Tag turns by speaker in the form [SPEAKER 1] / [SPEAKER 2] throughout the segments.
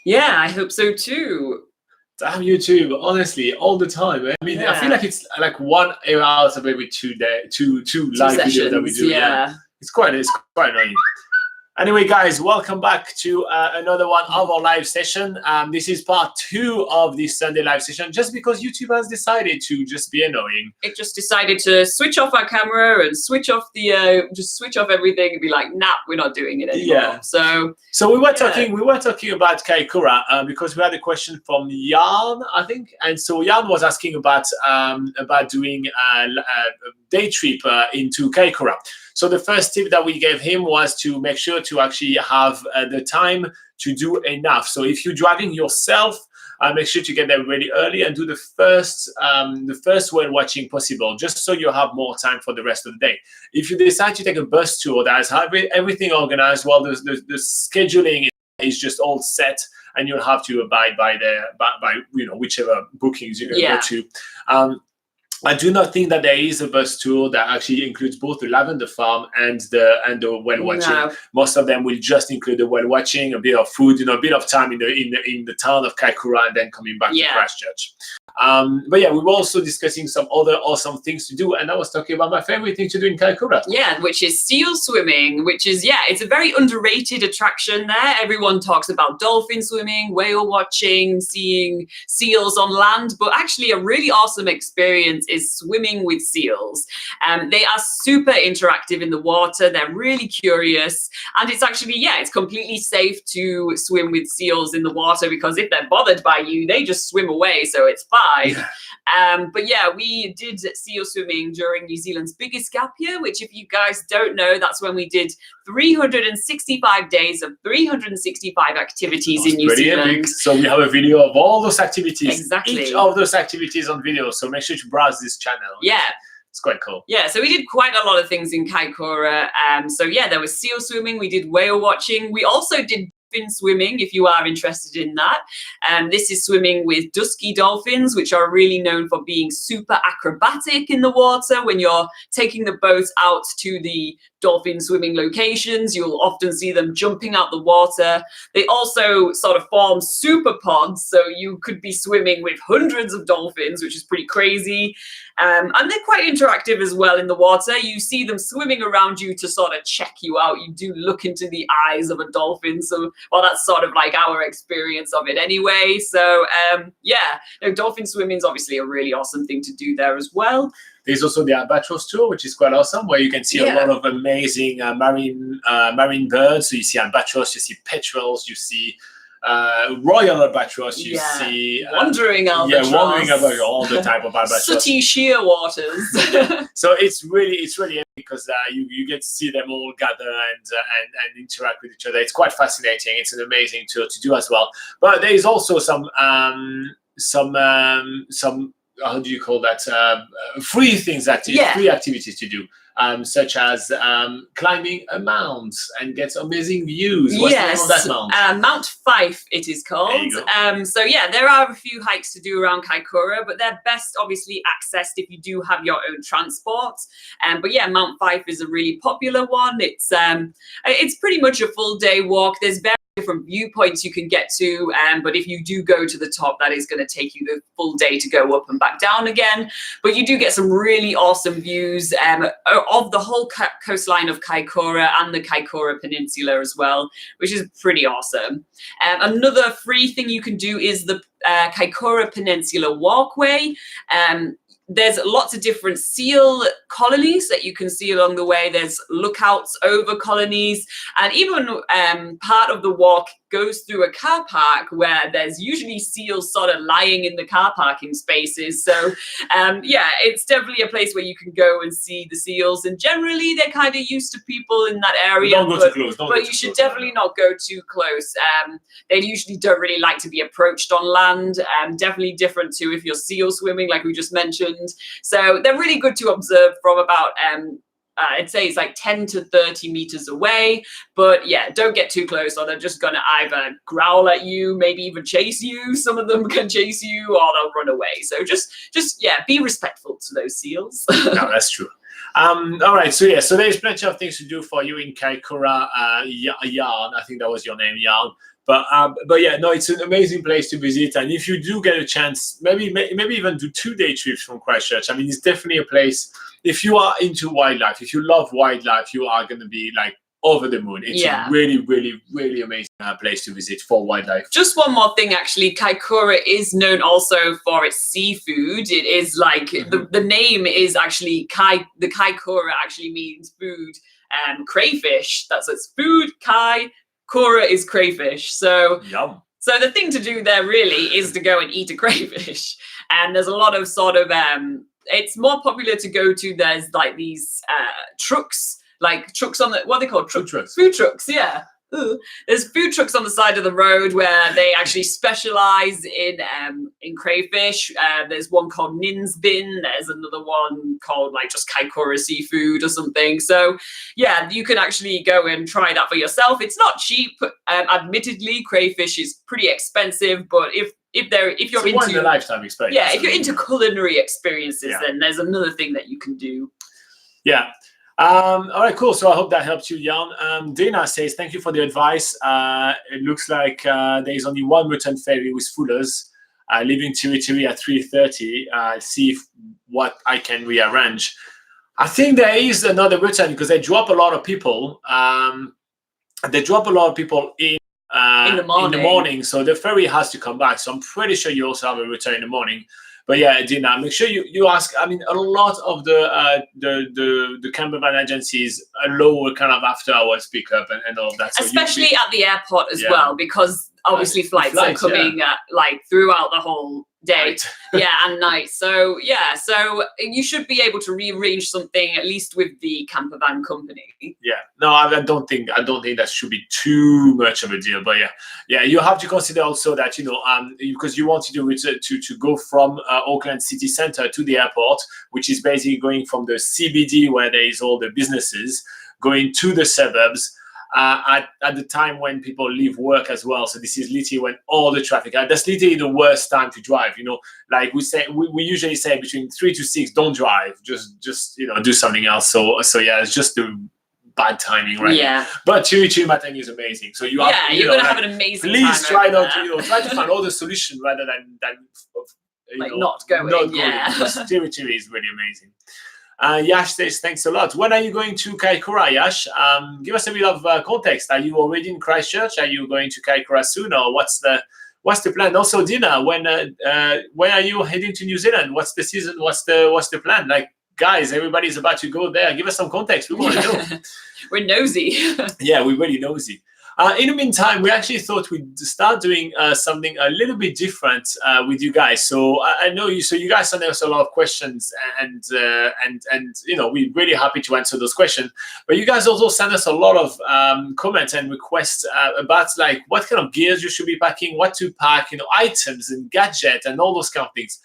[SPEAKER 1] Yeah, I hope so too.
[SPEAKER 2] Damn YouTube, honestly, all the time. I mean, I feel like it's like 1 out of every 2 live videos that we do. Yeah. It's quite annoying. Anyway, guys, welcome back to another one of our live session. This is part 2 of this Sunday live session, just because YouTube has decided to just be annoying.
[SPEAKER 1] It just decided to switch off our camera and switch off the just switch off everything and be like, nah, we're not doing it anymore.
[SPEAKER 2] Yeah. So we were talking about Kaikoura because we had a question from Jan, I think, and so Jan was asking about doing a day trip into Kaikoura. So the first tip that we gave him was to make sure to actually have the time to do enough. So if you're driving yourself, make sure to get there really early and do the first whale watching possible, just so you have more time for the rest of the day. If you decide to take a bus tour that has everything organized, well, the scheduling is just all set, and you'll have to abide by whichever bookings you're going to go to. I do not think that there is a bus tour that actually includes both the lavender farm and the whale watching. No. Most of them will just include the whale watching, a bit of food, a bit of time in the town of Kaikoura, and then coming back to Christchurch. But yeah, we were also discussing some other awesome things to do, and I was talking about my favorite thing to do in Kaikoura.
[SPEAKER 1] Yeah, which is seal swimming, which is, it's a very underrated attraction there. Everyone talks about dolphin swimming, whale watching, seeing seals on land, but actually a really awesome experience is swimming with seals. They are super interactive in the water. They're really curious, and it's actually, it's completely safe to swim with seals in the water, because if they're bothered by you, they just swim away, so it's fine. But we did seal swimming during New Zealand's biggest gap year, which, if you guys don't know, that's when we did 365 days of 365 activities in New Zealand.
[SPEAKER 2] Epic. So we have a video of all those activities.
[SPEAKER 1] Exactly.
[SPEAKER 2] Each of those activities on video. So make sure to browse this channel.
[SPEAKER 1] Yeah.
[SPEAKER 2] It's quite cool.
[SPEAKER 1] Yeah, so we did quite a lot of things in Kaikoura. There was seal swimming, we did whale watching. We also did dolphin swimming, if you are interested in that. This is swimming with dusky dolphins, which are really known for being super acrobatic in the water. When you're taking the boat out to the dolphin swimming locations, you'll often see them jumping out the water. They also sort of form super pods, so you could be swimming with hundreds of dolphins, which is pretty crazy. And they're quite interactive as well in the water. You see them swimming around you to sort of check you out. You do look into the eyes of a dolphin. So, that's sort of like our experience of it anyway. So, dolphin swimming is obviously a really awesome thing to do there as well.
[SPEAKER 2] There's also the albatross tour, which is quite awesome, where you can see a lot of amazing marine birds. So you see albatross, you see petrels, you see royal albatross, you see
[SPEAKER 1] wandering albatross.
[SPEAKER 2] Yeah, wandering albatross, all the type of albatross.
[SPEAKER 1] Sooty sheer waters.
[SPEAKER 2] So it's really epic, because you get to see them all gather and interact with each other. It's quite fascinating. It's an amazing tour to do as well. But there is also some how do you call that? Free things free activities to do, such as climbing a mount and get amazing views. What's the name of that mount?
[SPEAKER 1] Mount Fife, it is called.
[SPEAKER 2] There you go.
[SPEAKER 1] There are a few hikes to do around Kaikoura, but they're best obviously accessed if you do have your own transport. Mount Fife is a really popular one. It's pretty much a full day walk. There's very different viewpoints you can get to, but if you do go to the top, that is going to take you the full day to go up and back down again. But you do get some really awesome views of the whole coastline of Kaikoura and the Kaikoura Peninsula as well, which is pretty awesome. Another free thing you can do is the Kaikoura Peninsula Walkway. There's lots of different seal colonies that you can see along the way. There's lookouts over colonies, and even part of the walk goes through a car park where there's usually seals sort of lying in the car parking spaces. So it's definitely a place where you can go and see the seals, and generally they're kind of used to people in that area.
[SPEAKER 2] Don't go too close.
[SPEAKER 1] But you should definitely not go too close. They usually don't really like to be approached on land. Definitely different to if you're seal swimming, like we just mentioned. So they're really good to observe from about I'd say it's like 10 to 30 meters away, but don't get too close, or they're just going to either growl at you, maybe even chase you. Some of them can chase you, or they'll run away. So just be respectful to those seals.
[SPEAKER 2] No, that's true. All right, so there's plenty of things to do for you in Kaikoura, Jan. I think that was your name, Jan. But yeah, no, it's an amazing place to visit. And if you do get a chance, maybe even do 2-day trips from Christchurch. I mean, it's definitely a place. If you are into wildlife, if you love wildlife, you are going to be like over the moon. It's a really, really, really amazing place to visit for wildlife.
[SPEAKER 1] Just one more thing, actually. Kaikoura is known also for its seafood. It is like the name is actually the Kaikoura actually means food. Crayfish. That's its food. Kaikoura is crayfish. So
[SPEAKER 2] Yum.
[SPEAKER 1] So the thing to do there really is to go and eat a crayfish. And there's a lot of sort of it's more popular to go to. There's like these trucks. Like trucks on the, what are they called?
[SPEAKER 2] Food trucks.
[SPEAKER 1] Food trucks, yeah. There's food trucks on the side of the road where they actually specialize in crayfish. There's one called Nin's Bin. There's another one called like just Kaikoura seafood or something. So yeah, you can actually go and try that for yourself. It's not cheap. Admittedly, crayfish is pretty expensive, but if you're into
[SPEAKER 2] once in a lifetime experience.
[SPEAKER 1] Yeah, if you're into culinary experiences, then there's another thing that you can do.
[SPEAKER 2] Yeah. All right, cool. So I hope that helped you, Jan. Dana says, thank you for the advice. It looks like there is only one return ferry with fullers leaving Tiritiri at 3:30. I'll see what I can rearrange. I think there is another return because they drop a lot of people. They drop a lot of people in the morning. So the ferry has to come back. So I'm pretty sure you also have a return in the morning. But yeah, Dina, make sure you ask. I mean, a lot of the camper van agencies allow kind of after hours pickup and all of that. So
[SPEAKER 1] especially at the airport as well, because obviously flights are coming like throughout the whole day, and night. So yeah, so you should be able to rearrange something at least with the camper van company.
[SPEAKER 2] Yeah, no, I don't think that should be too much of a deal. But yeah, you have to consider also that because you want to do it to go from Auckland city centre to the airport, which is basically going from the CBD where there is all the businesses, going to the suburbs. At the time when people leave work as well. So this is literally when all the traffic, that's literally the worst time to drive, like we usually say between 3 to 6, don't drive, just do something else. So yeah, it's just the bad timing, right?
[SPEAKER 1] Yeah.
[SPEAKER 2] But Tiritiri Matang is amazing. So you're
[SPEAKER 1] going to have an amazing time.
[SPEAKER 2] Please try to find all the solution rather than
[SPEAKER 1] not going.
[SPEAKER 2] Because Tiritiri is really amazing. Yash says, thanks a lot. When are you going to Kaikoura, Yash? Give us a bit of context. Are you already in Christchurch? Are you going to Kaikoura soon? Or what's the plan? Also, Dina, when are you heading to New Zealand? What's the season? What's the plan? Like, guys, everybody's about to go there. Give us some context. We want to know.
[SPEAKER 1] We're nosy.
[SPEAKER 2] Yeah, we're really nosy. In the meantime, we actually thought we'd start doing something a little bit different with you guys. So I know you. So you guys sent us a lot of questions, and we're really happy to answer those questions. But you guys also sent us a lot of comments and requests about like what kind of gears you should be packing, what to pack, items and gadgets and all those kind of things.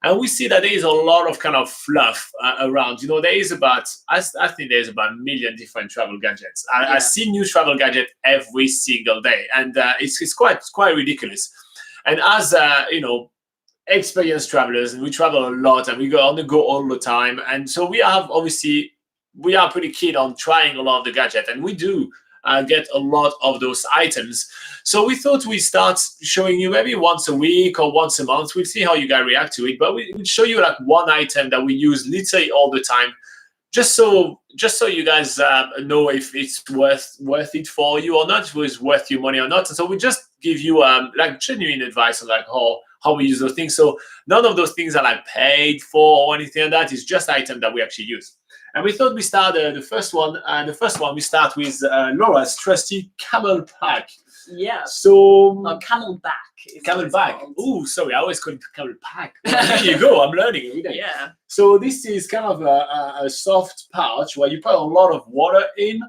[SPEAKER 2] And we see that there is a lot of kind of fluff around. There is I think there's about 1 million different travel gadgets. I see new travel gadgets every single day, and it's quite ridiculous. And as experienced travelers, and we travel a lot, and we go on the go all the time, and so we are pretty keen on trying a lot of the gadgets, and we do get a lot of those items. So we thought we'd start showing you maybe once a week or once a month. We'll see how you guys react to it, but we'll show you like one item that we use literally all the time, just so you guys know if it's worth it for you or not, if it's worth your money or not. And so we just give you like genuine advice on like how we use those things. So none of those things are like paid for or anything like that. It's just items that we actually use. And we thought we start the first one. And the first one we start with Laura's trusty camel pack.
[SPEAKER 1] Yeah.
[SPEAKER 2] So
[SPEAKER 1] camelback.
[SPEAKER 2] Camelback. Oh, sorry, I always call it camel pack. Well, there you go. I'm learning every day.
[SPEAKER 1] Yeah.
[SPEAKER 2] So this is kind of a soft pouch where you put a lot of water in,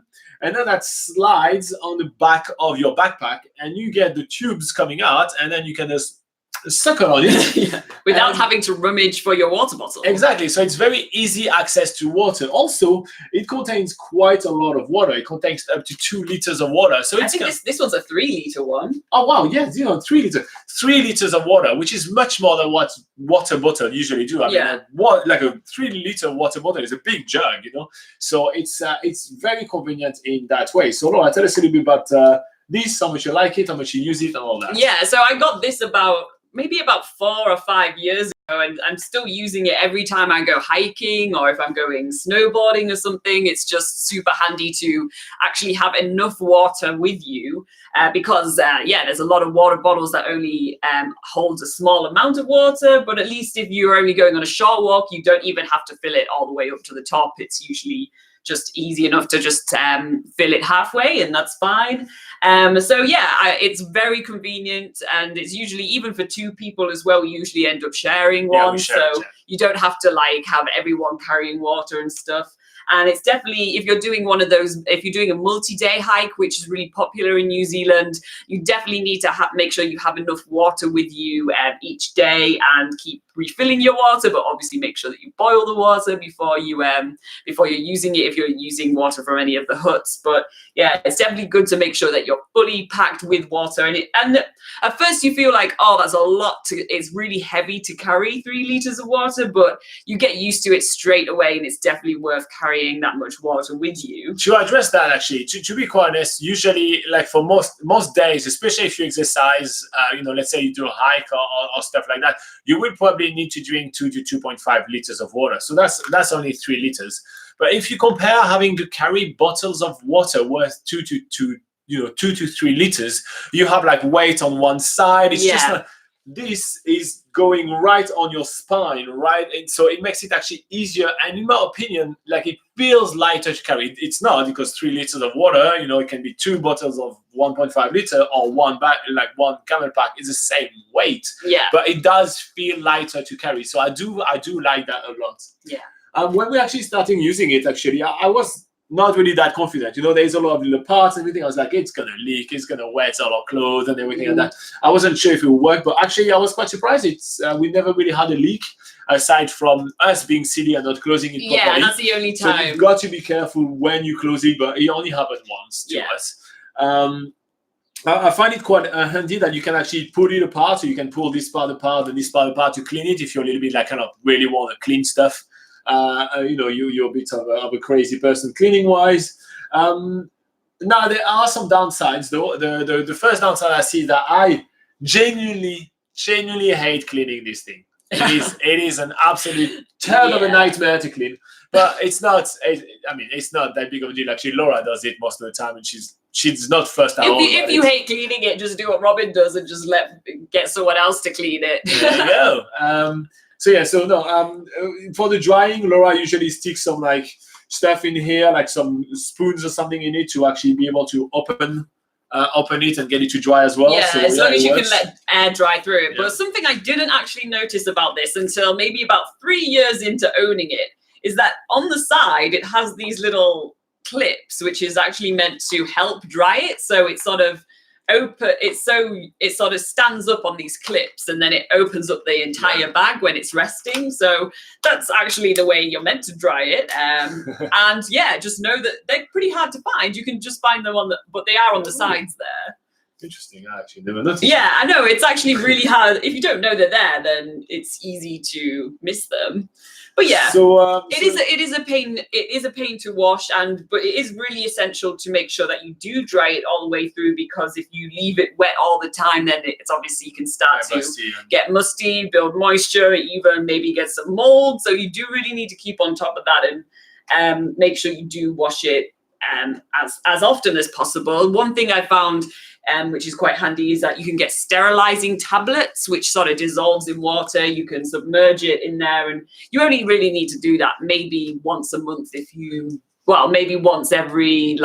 [SPEAKER 2] and then that slides on the back of your backpack, and you get the tubes coming out, and then you can just suck on it
[SPEAKER 1] without having to rummage for your water bottle.
[SPEAKER 2] Exactly. So it's very easy access to water. Also, it contains quite a lot of water. It contains up to 2 liters of water. So
[SPEAKER 1] I think this one's a 3-liter one.
[SPEAKER 2] Oh wow, yeah, 3 liters. 3 liters of water, which is much more than what water bottle usually do. I mean, like a 3-liter water bottle is a big jug, So it's very convenient in that way. So Laura, tell us a little bit about this, how much you like it, how much you use it, and all that.
[SPEAKER 1] Yeah, so I got this maybe about 4 or 5 years ago, and I'm still using it every time I go hiking or if I'm going snowboarding or something. It's just super handy to actually have enough water with you because there's a lot of water bottles that only hold a small amount of water, but at least if you're only going on a short walk, you don't even have to fill it all the way up to the top. It's usually just easy enough to just fill it halfway, and that's fine. It's very convenient, and it's usually, even for 2 people as well, we usually end up sharing one. You don't have to like have everyone carrying water and stuff. And it's definitely, if you're doing if you're doing a multi-day hike, which is really popular in New Zealand, you definitely need to make sure you have enough water with you each day and keep refilling your water, but obviously make sure that you boil the water before you're using it, if you're using water from any of the huts. But yeah, it's definitely good to make sure that you're fully packed with water. And at first you feel like, oh, that's a lot it's really heavy to carry 3 liters of water, but you get used to it straight away, and it's definitely worth carrying that much water with you.
[SPEAKER 2] To address that, actually, to be quite honest, usually, like for most days, especially if you exercise, let's say you do a hike or stuff like that, you will probably need to drink 2 to 2.5 liters of water. So that's only 3 liters. But if you compare having to carry bottles of water worth 2 to 3 liters, you have like weight on one side. It's just like, this is going right on your spine, right? And so it makes it actually easier. And in my opinion, like, it feels lighter to carry. It's not, because 3 liters of water, it can be 2 bottles of 1.5 liter or one camel pack is the same weight.
[SPEAKER 1] Yeah.
[SPEAKER 2] But it does feel lighter to carry. So I do like that a lot.
[SPEAKER 1] Yeah.
[SPEAKER 2] When we actually started using it, actually, I was not really that confident. There's a lot of little parts and everything. I was like, it's gonna leak, it's gonna wet all our clothes and everything like that. I wasn't sure if it would work, but actually I was quite surprised. We never really had a leak, aside from us being silly and not closing it properly.
[SPEAKER 1] Yeah, that's the only time.
[SPEAKER 2] So you've got to be careful when you close it, but it only happened once to us. I find it quite handy that you can actually pull it apart. So you can pull this part apart and this part apart to clean it if you're a little bit like kind of really want to clean stuff. You're a bit of a crazy person cleaning wise. Now there are some downsides though. The first downside I see is that I genuinely hate cleaning this thing. It is an absolute turn of a nightmare to clean. But it's not. It's not that big of a deal. Actually, Laura does it most of the time, and she's not first at all.
[SPEAKER 1] If you hate cleaning it, just do what Robin does and just get someone else to clean it.
[SPEAKER 2] There you go. For the drying, Laura usually sticks some like stuff in here, like some spoons or something in it to actually be able to open it and get it to dry as well.
[SPEAKER 1] Yeah,
[SPEAKER 2] so,
[SPEAKER 1] as long as you can let air dry through it.
[SPEAKER 2] Yeah.
[SPEAKER 1] But something I didn't actually notice about this until maybe about 3 years into owning it is that on the side it has these little clips, which is actually meant to help dry it. So it's sort of open. It sort of stands up on these clips, and then it opens up the entire bag when it's resting. So that's actually the way you're meant to dry it. And yeah, just know that they're pretty hard to find. You can just find them but they are on the sides there.
[SPEAKER 2] Interesting. I actually never noticed.
[SPEAKER 1] Yeah, I know. It's actually really hard. If you don't know they're there, then it's easy to miss them. But yeah, it is a pain. It is a pain to wash, but it is really essential to make sure that you do dry it all the way through, because if you leave it wet all the time, then it's obviously you can start to get musty, build moisture, even maybe get some mold. So you do really need to keep on top of that and make sure you do wash it as often as possible. One thing I found, which is quite handy, is that you can get sterilizing tablets, which sort of dissolves in water. You can submerge it in there, and you only really need to do that maybe once a month maybe once every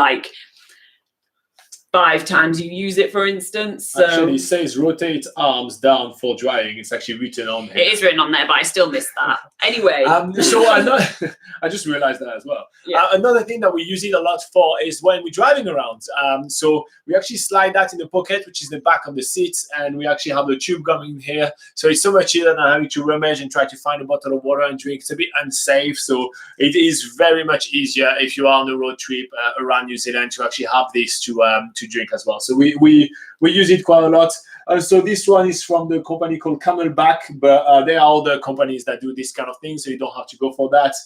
[SPEAKER 1] 5 times you use it, for instance. So
[SPEAKER 2] actually, it says rotate arms down for drying. It's actually written on here.
[SPEAKER 1] It is written on there, but I still missed that. Anyway.
[SPEAKER 2] So I just realized that as well. Yeah. Another thing that we use it a lot for is when we're driving around. So we actually slide that in the pocket, which is the back of the seat, and we actually have the tube going here. So it's so much easier than having to rummage and try to find a bottle of water and drink. It's a bit unsafe. So it is very much easier if you are on a road trip around New Zealand to actually have this to drink as well. So we use it quite a lot. So this one is from the company called Camelback, but there are other companies that do this kind of thing, so you don't have to go for that.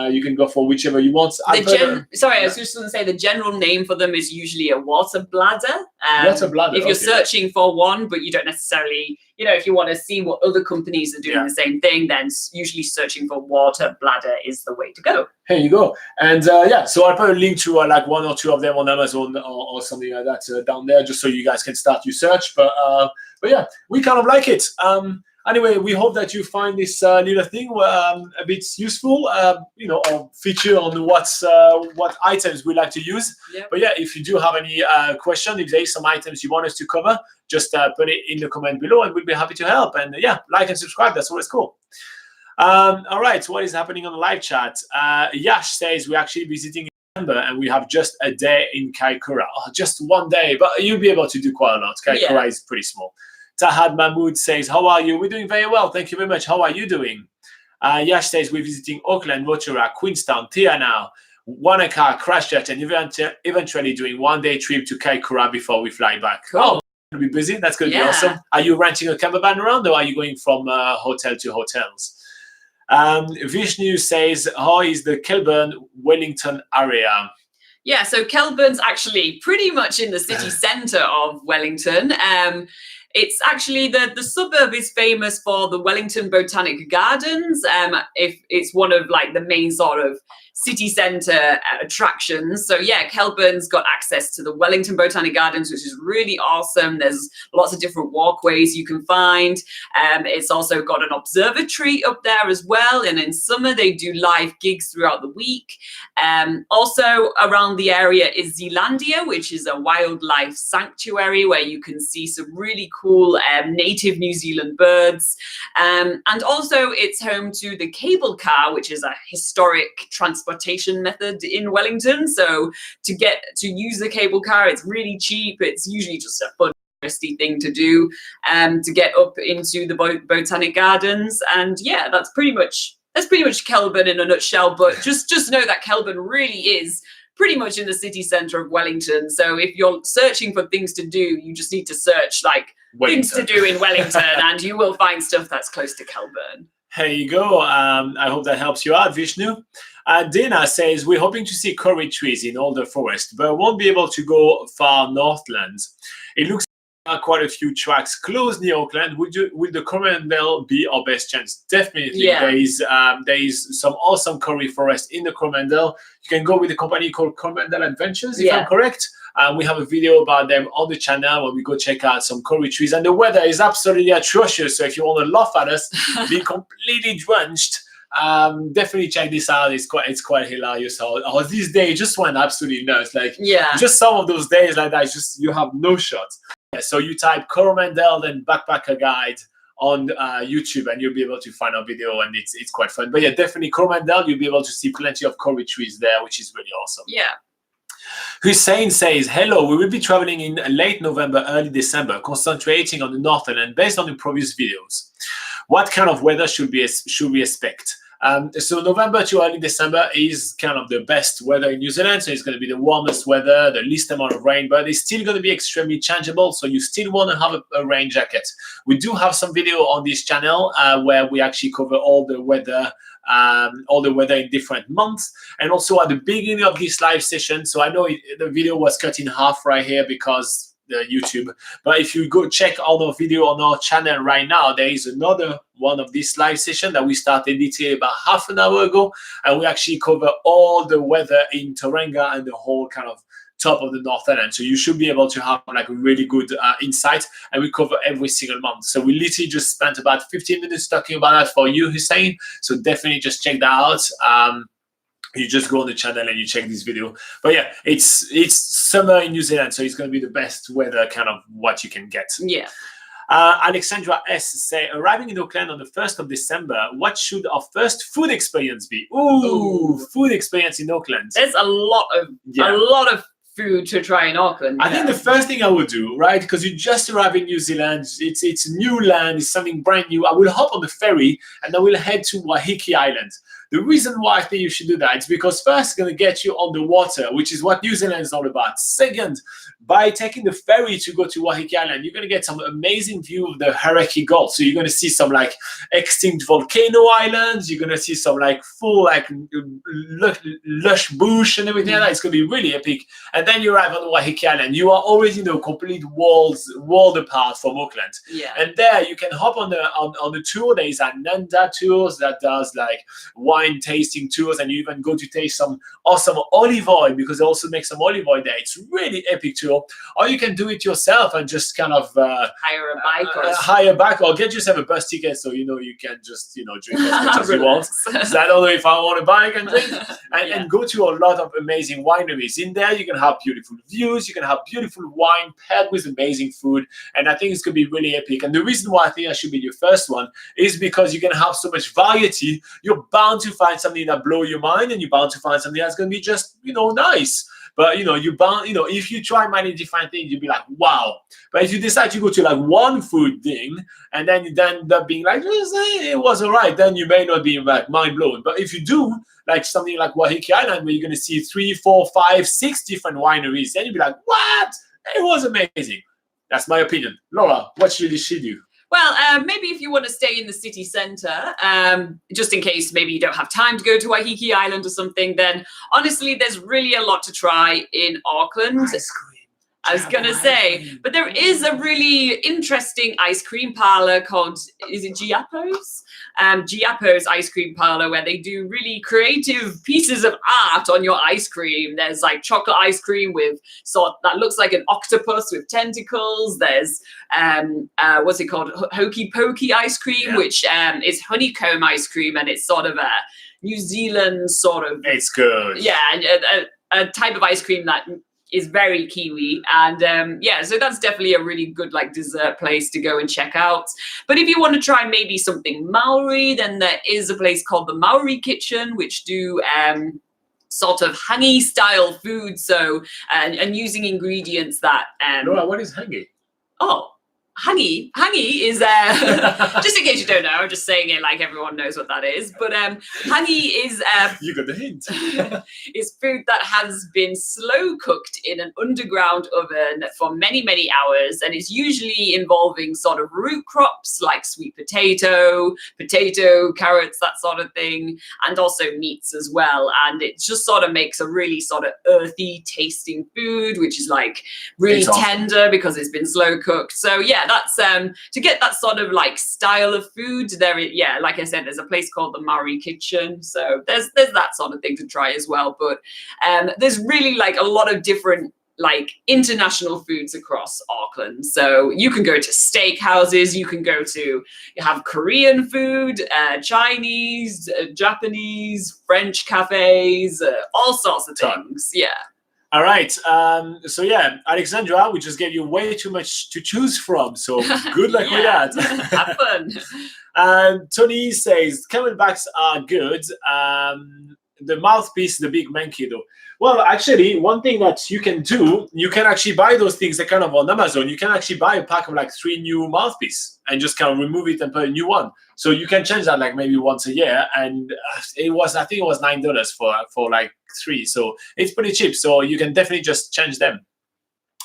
[SPEAKER 2] You can go for whichever you want.
[SPEAKER 1] I was just going to say the general name for them is usually a water bladder.
[SPEAKER 2] Water bladder.
[SPEAKER 1] If you're searching for one, but you don't necessarily, if you want to see what other companies are doing the same thing, then usually searching for water bladder is the way to go.
[SPEAKER 2] Here you go. And so I'll put a link to like one or two of them on Amazon or something like that down there, just so you guys can start your search. But yeah, we kind of like it. Anyway, we hope that you find this little thing a bit useful, or feature on what items we like to use.
[SPEAKER 1] Yep.
[SPEAKER 2] But yeah, if you do have any question, if there is some items you want us to cover, just put it in the comment below, and we'll be happy to help. And yeah, like and subscribe. That's always cool. All right, what is happening on the live chat? Yash says we're actually visiting in December, and we have just a day in Kaikoura. Oh, just one day, but you'll be able to do quite a lot. Kaikoura is pretty small. Tahad Mahmood says, how are you? We're doing very well. Thank you very much. How are you doing? Yash says, we're visiting Auckland, Rotorua, Queenstown, Tianau, Wanaka, Christchurch, and eventually doing one-day trip to Kaikoura before we fly back.
[SPEAKER 1] Cool.
[SPEAKER 2] Oh, going to be busy. That's going to be awesome. Are you renting a camper van around, or are you going from hotel to hotels? Vishnu says, how is the Kelburn, Wellington area?
[SPEAKER 1] Yeah, so Kelburn's actually pretty much in the city centre of Wellington. It's actually the suburb is famous for the Wellington Botanic Gardens. If it's one of like the main sort of city centre attractions. So yeah, Kelburn's got access to the Wellington Botanic Gardens, which is really awesome. There's lots of different walkways you can find. It's also got an observatory up there as well. And in summer, they do live gigs throughout the week. Also around the area is Zealandia, which is a wildlife sanctuary where you can see some really cool native New Zealand birds. And also it's home to the cable car, which is a historic transportation method in Wellington. So to use the cable car, it's really cheap. It's usually just a fun thing to do to get up into the Botanic Gardens. And yeah, that's pretty much Kelburn in a nutshell. But just know that Kelburn really is pretty much in the city centre of Wellington. So if you're searching for things to do, you just need to search like things to do in Wellington, and you will find stuff that's close to Kelburn.
[SPEAKER 2] There you go. I hope that helps you out, Vishnu. Dana says, we're hoping to see curry trees in all the forest, but won't be able to go far northlands. It looks like quite a few tracks close near Auckland. Would the Coromandel be our best chance? Definitely.
[SPEAKER 1] Yeah.
[SPEAKER 2] There is some awesome curry forest in the Coromandel. You can go with a company called Coromandel Adventures, if I'm correct. We have a video about them on the channel where we go check out some curry trees. And the weather is absolutely atrocious. So if you want to laugh at us, be completely drenched, definitely check this out. It's quite hilarious how these days just went absolutely nuts. Like just some of those days like that, you have no shot. So you type Coromandel then Backpacker Guide on YouTube, and you'll be able to find our video, and it's quite fun. But yeah, definitely Coromandel, you'll be able to see plenty of curry trees there, which is really awesome.
[SPEAKER 1] Yeah.
[SPEAKER 2] Hussein says, hello, we will be traveling in late November, early December, concentrating on the northern, and based on the previous videos, what kind of weather should we expect? So November to early December is kind of the best weather in New Zealand. So it's going to be the warmest weather, the least amount of rain, but it's still going to be extremely changeable. So you still want to have a rain jacket. We do have some video on this channel where we actually cover all the weather in different months, and also at the beginning of this live session. So I know the video was cut in half right here because the YouTube, but if you go check our video on our channel right now, there is another one of this live session that we started editing about half an hour ago, and we actually cover all the weather in Tauranga and the whole kind of top of the Northern End. So you should be able to have like a really good insight, and we cover every single month. So we literally just spent about 15 minutes talking about that for you, Hussein. So definitely just check that out. You just go on the channel and you check this video. But yeah, it's summer in New Zealand, so it's going to be the best weather kind of what you can get.
[SPEAKER 1] Yeah.
[SPEAKER 2] Alexandra S say, arriving in Auckland on the 1st of December, what should our first food experience be? Ooh. Food experience in Auckland.
[SPEAKER 1] There's a lot of food to try in Auckland.
[SPEAKER 2] I think the first thing I would do, right, because you just arrived in New Zealand, it's new land, it's something brand new. I will hop on the ferry and I will head to Waiheke Island. The reason why I think you should do that is because first, it's going to get you on the water, which is what New Zealand is all about. Second, by taking the ferry to go to Waiheke Island, you're going to get some amazing view of the Hauraki Gulf. So you're going to see some like extinct volcano islands. You're going to see some like full like lush bush and everything like that. It's going to be really epic. And then you arrive on Waiheke Island. You are already complete world apart from Auckland.
[SPEAKER 1] Yeah.
[SPEAKER 2] And there you can hop on the tour. There is Ananda tours that does like wine tasting tours, and you even go to taste some awesome olive oil because they also make some olive oil there. It's really epic tour. Or you can do it yourself and just kind of hire a bike or get yourself a bus ticket so you can just drink as much as you want. So I don't know if I want a bike and drink and go to a lot of amazing wineries. In there you can have beautiful views, you can have beautiful wine paired with amazing food, and I think it's going to be really epic. And the reason why I think that should be your first one is because you can have so much variety. You're bound to find something that blows your mind, and you're bound to find something that's going to be just nice. But if you try many different things, you'll be like, wow. But if you decide to go to like one food thing and then you end up being like, it was all right, then you may not be like mind blown. But if you do like something like Waiheke Island, where you're going to see 3, 4, 5, 6 different wineries, then you'll be like, what? It was amazing. That's my opinion. Laura, what should she do?
[SPEAKER 1] Well, maybe if you want to stay in the city centre, just in case maybe you don't have time to go to Waiheke Island or something, then honestly, there's really a lot to try in Auckland.
[SPEAKER 2] Ice cream.
[SPEAKER 1] I was going to say, but there is a really interesting ice cream parlour called, is it Giappo's? Giappo's ice cream parlour, where they do really creative pieces of art on your ice cream. There's like chocolate ice cream with that looks like an octopus with tentacles. There's what's it called? Hokey Pokey ice cream, which is honeycomb ice cream, and it's sort of a New Zealand sort of.
[SPEAKER 2] It's good.
[SPEAKER 1] Yeah, a type of ice cream that is very Kiwi, and so that's definitely a really good like dessert place to go and check out. But if you want to try maybe something Maori, then there is a place called the Maori Kitchen, which do sort of hangi style food, so and using ingredients that
[SPEAKER 2] Laura, what is hangi?
[SPEAKER 1] Hangi is just in case you don't know, I'm just saying it like everyone knows what that is. But hangi is
[SPEAKER 2] you got the hint.
[SPEAKER 1] is food that has been slow cooked in an underground oven for many hours, and is usually involving sort of root crops like sweet potato, carrots, that sort of thing, and also meats as well. And it just sort of makes a really sort of earthy tasting food, which is like really tender because it's been slow cooked. So yeah, that's to get that sort of like style of food there. Like I said, there's a place called the Maori Kitchen, so there's that sort of thing to try as well. But there's really like a lot of different like international foods across Auckland. So you can go to steakhouses, you have Korean food, Chinese, Japanese, French cafes, all sorts of things. Yeah.
[SPEAKER 2] All right. So yeah, Alexandra, we just gave you way too much to choose from. So good luck with that.
[SPEAKER 1] Have fun.
[SPEAKER 2] Tony says camelbacks are good. The mouthpiece, the big monkey though. Well, actually, one thing that you can do, you can actually buy those things that kind of on Amazon. You can actually buy a pack of like 3 new mouthpieces and just kind of remove it and put a new one. So you can change that like maybe once a year. And I think it was $9 for like 3. So it's pretty cheap. So you can definitely just change them.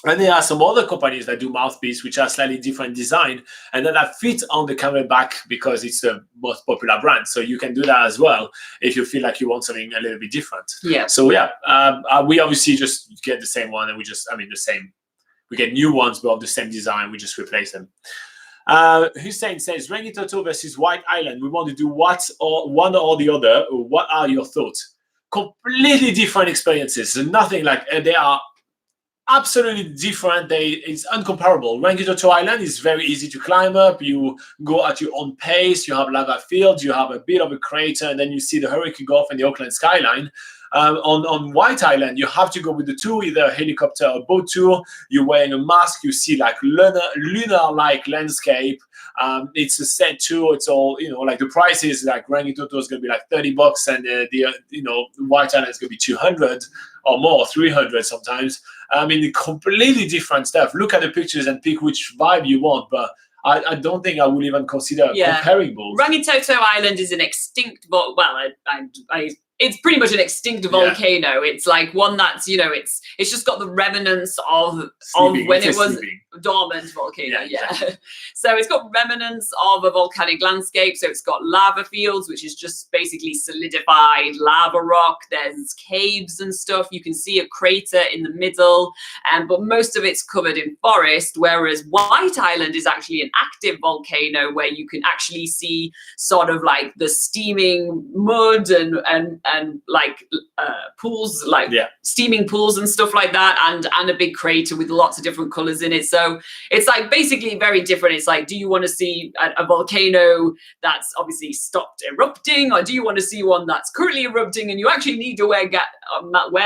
[SPEAKER 2] And there are some other companies that do mouthpiece, which are slightly different design, and that fit on the camelback because it's the most popular brand. So you can do that as well if you feel like you want something a little bit different.
[SPEAKER 1] Yeah.
[SPEAKER 2] So yeah, we obviously just get the same one, and the same. We get new ones, but of the same design. We just replace them. Hussein says, Rangitoto versus White Island. We want to do one or the other. What are your thoughts? Completely different experiences. Nothing like they are. Absolutely different. It's uncomparable. Rangitoto Island is very easy to climb up. You go at your own pace. You have lava fields. You have a bit of a crater, and then you see the Hauraki Gulf and the Auckland skyline. On White Island, you have to go with the tour, either a helicopter or boat tour. You're wearing a mask. You see like lunar-like landscape. It's a set tour. It's all like the price is like Rangitoto is going to be like $30, and the White Island is going to be 200 or more, 300 sometimes. I mean, completely different stuff. Look at the pictures and pick which vibe you want. But I don't think I would even consider comparing both.
[SPEAKER 1] Rangitoto Island is an extinct, it's pretty much an extinct volcano. It's like one that's, it's just got the remnants of when it was dormant volcano. Exactly. So it's got remnants of a volcanic landscape. So it's got lava fields, which is just basically solidified lava rock. There's caves and stuff. You can see a crater in the middle, but most of it's covered in forest, whereas White Island is actually an active volcano where you can actually see sort of like the steaming mud and like pools, like steaming pools and stuff like that, and a big crater with lots of different colors in it. So it's like basically very different. It's like, do you want to see a volcano that's obviously stopped erupting, or do you want to see one that's currently erupting and you actually need to wear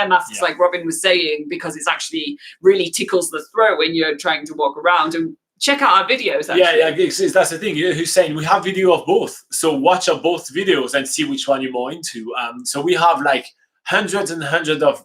[SPEAKER 1] masks, like Robin was saying, because it's actually really tickles the throat when you're trying to walk around. And check out our videos. Actually.
[SPEAKER 2] That's the thing. Hussein, we have video of both, so watch our both videos and see which one you're more into. So we have like hundreds and hundreds of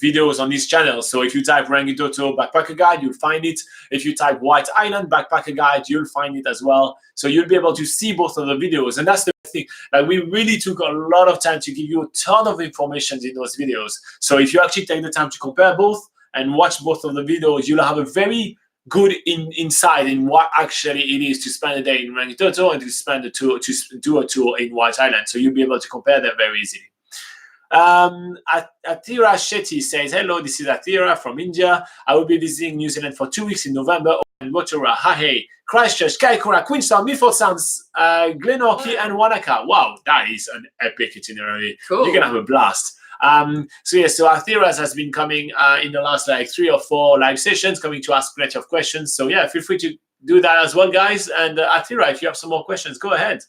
[SPEAKER 2] videos on this channel. So if you type Rangitoto Backpacker Guide, you'll find it. If you type White Island Backpacker Guide, you'll find it as well. So you'll be able to see both of the videos. And that's the thing. Like, we really took a lot of time to give you a ton of information in those videos. So if you actually take the time to compare both and watch both of the videos, you'll have a very good insight in what actually it is to spend a day in Rangitoto and to do a tour in White Island. So you'll be able to compare them very easily. Atira Shetty says, hello, this is Atira from India. I will be visiting New Zealand for 2 weeks in November. And Rotorua, Hahe, Christchurch, Kaikoura, Queenstown, Milford Sounds, Glenorchy, and Wanaka. Wow, that is an epic itinerary. Cool. You're gonna have a blast. So Athiras has been coming in the last like 3 or 4 live sessions, coming to ask plenty of questions. So yeah, feel free to do that as well, guys. And Athira, if you have some more questions, go ahead.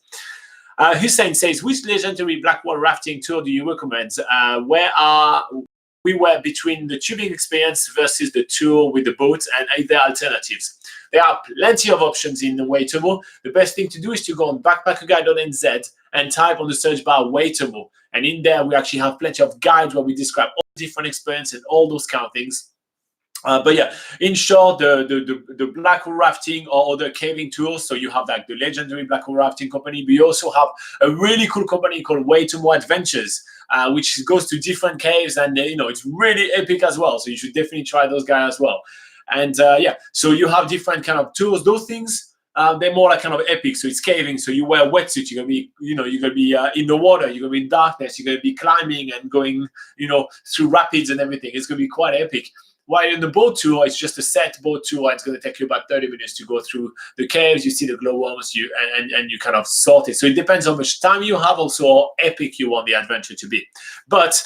[SPEAKER 2] Hussein says, which legendary Blackwall rafting tour do you recommend? We were between the tubing experience versus the tour with the boat, and are there alternatives? There are plenty of options in Waitomo. The best thing to do is to go on BackpackerGuide.NZ and type on the search bar Waitomo. And in there, we actually have plenty of guides where we describe all different experiences and all those kind of things. But yeah, in short, the Blackwall rafting or other caving tours. So you have like the legendary Blackwall rafting company, but you also have a really cool company called Waitomo Adventures, which goes to different caves, and it's really epic as well. So you should definitely try those guys as well. And yeah, so you have different kind of tours. Those things, they're more like kind of epic. So it's caving. So you wear a wetsuit. You're gonna be, you're gonna be in the water. You're gonna be in darkness. You're gonna be climbing and going, through rapids and everything. It's gonna be quite epic. While in the boat tour, it's just a set boat tour. It's going to take you about 30 minutes to go through the caves. You see the glowworms, and you kind of sort it. So it depends how much time you have, also how epic you want the adventure to be. But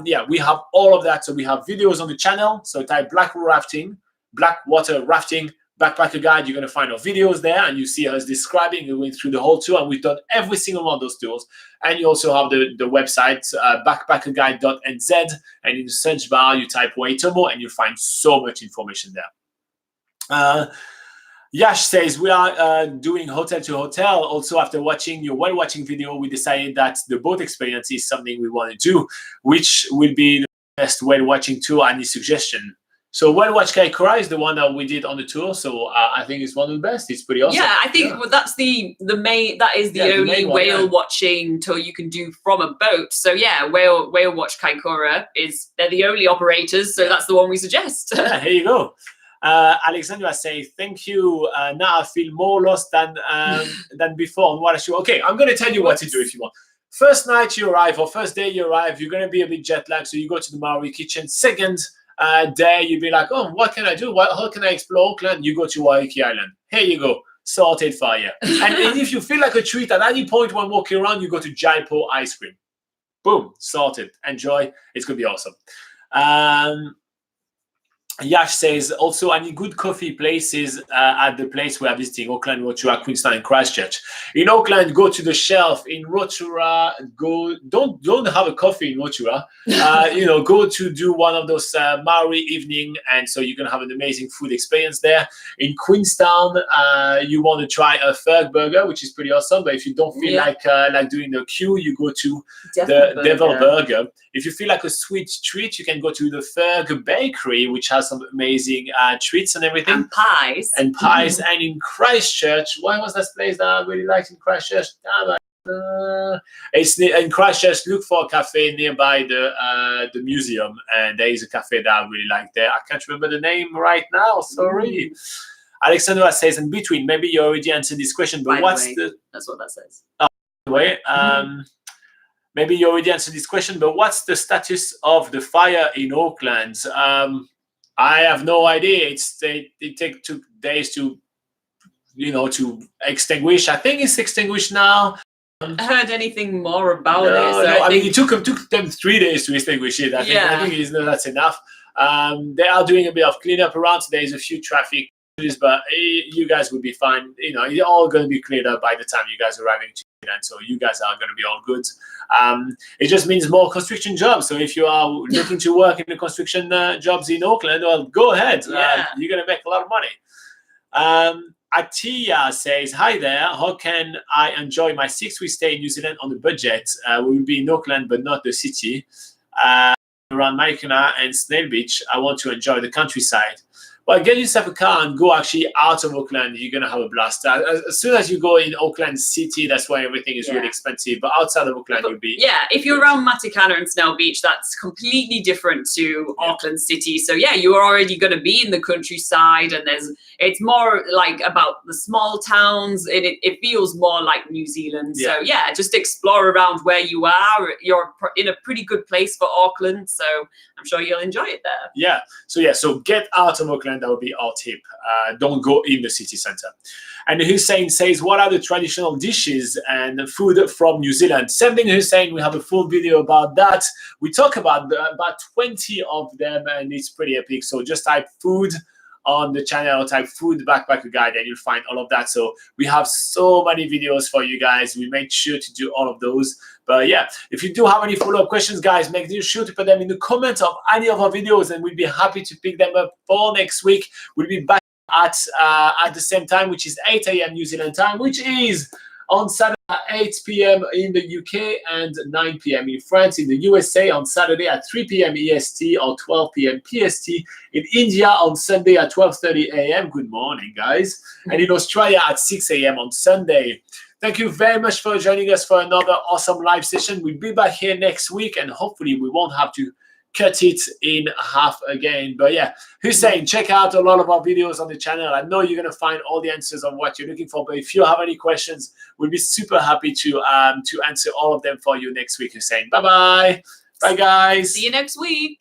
[SPEAKER 2] yeah, we have all of that. So we have videos on the channel. So type Blackwater Rafting Backpacker Guide. You're going to find our videos there, and you see us describing and going through the whole tour. And we've done every single one of those tours. And you also have the website, BackpackerGuide.NZ. And in the search bar, you type Waitomo, and you find so much information there. Yash says, we are doing hotel to hotel. Also, after watching your whale watching video, we decided that the boat experience is something we want to do, which will be the best whale watching tour. Any suggestion? So Whale Watch Kaikoura is the one that we did on the tour. So I think it's one of the best. It's pretty awesome.
[SPEAKER 1] Yeah, I think that's the main. That is the only whale watching tour you can do from a boat. So yeah, Whale Watch Kaikoura they're the only operators. So that's the one we suggest.
[SPEAKER 2] Yeah, here you go. Alexandra say, thank you. Now I feel more lost than before on what I should. Okay, I'm going to tell you what to do if you want. First night you arrive, or first day you arrive, you're going to be a bit jet lagged. So you go to the Maori kitchen. Second day, you'd be like, oh, what can I do? How can I explore Auckland? You go to Waiheke Island. Here you go. Sorted for you. And if you feel like a treat at any point when walking around, you go to Jaipo Ice Cream. Boom, sorted. Enjoy. It's going to be awesome. Yash says, also, any good coffee places at the place we are visiting, Auckland, Rotorua, Queenstown, and Christchurch. In Auckland, go to the Shelf. In Rotorua, don't have a coffee in Rotorua. Go to do one of those Maori evening, and so you're going to have an amazing food experience there. In Queenstown, you want to try a Ferg burger, which is pretty awesome. But if you don't feel like doing the queue, you go to the Devil Burger. If you feel like a sweet treat, you can go to the Ferg Bakery, which has some amazing treats and everything.
[SPEAKER 1] And pies.
[SPEAKER 2] And pies. And in Christchurch, what was that place that I really liked in Christchurch? It's in Christchurch. Look for a cafe nearby the museum, and there is a cafe that I really like there. I can't remember the name right now. Sorry. Alexandra says, in between, maybe you already answered this question, but
[SPEAKER 1] that's what that says.
[SPEAKER 2] Anyway, maybe you already answered this question, but what's the status of the fire in Auckland? I have no idea. It takes 2 days to extinguish. I think it's extinguished now.
[SPEAKER 1] Heard anything more about it?
[SPEAKER 2] So I mean, it took them 3 days to extinguish it. I think that's enough. They are doing a bit of cleanup around. So there's a few traffic, but you guys will be fine. You're all going to be cleared up by the time you guys are arriving to England. So you guys are going to be all good. It just means more construction jobs. So if you are looking to work in the construction jobs in Auckland, well, go ahead. You're going to make a lot of money. Atia says, hi there. How can I enjoy my 6-week stay in New Zealand on a budget? We will be in Auckland, but not the city. Around Maikana and Snail Beach, I want to enjoy the countryside. Well, get yourself a car and go actually out of Auckland. You're going to have a blast. As soon as you go in Auckland City, that's why everything is really expensive. But outside of Auckland, you'll be...
[SPEAKER 1] Yeah, if you're around Matikana and Snail Beach, that's completely different to Auckland City. So, yeah, you're already going to be in the countryside. And it's more like about the small towns. And it feels more like New Zealand. Yeah. So, yeah, just explore around where you are. You're in a pretty good place for Auckland. So, I'm sure you'll enjoy it there.
[SPEAKER 2] Yeah. So get out of Auckland. That would be our tip. Don't go in the city centre. And Hussein says, what are the traditional dishes and food from New Zealand? Same thing, Hussein. We have a full video about that. We talk about 20 of them, and it's pretty epic. So just type food on the channel, type food backpacker guide, and you'll find all of that. So we have so many videos for you guys. We made sure to do all of those. But yeah, if you do have any follow-up questions, guys, make sure to put them in the comments of any of our videos, and we'll be happy to pick them up for next week. We'll be back at the same time, which is 8 a.m. New Zealand time, which is on Saturday at 8 p.m. in the UK and 9 p.m. in France. In the USA on Saturday at 3 p.m. EST or 12 p.m. PST. In India on Sunday at 12:30 a.m. Good morning, guys. And in Australia at 6 a.m. on Sunday. Thank you very much for joining us for another awesome live session. We'll be back here next week, and hopefully we won't have to cut it in half again. But yeah, Hussein, check out a lot of our videos on the channel. I know you're going to find all the answers of what you're looking for, but if you have any questions, we'll be super happy to answer all of them for you next week, Hussein. Bye-bye. Bye, guys.
[SPEAKER 1] See you next week.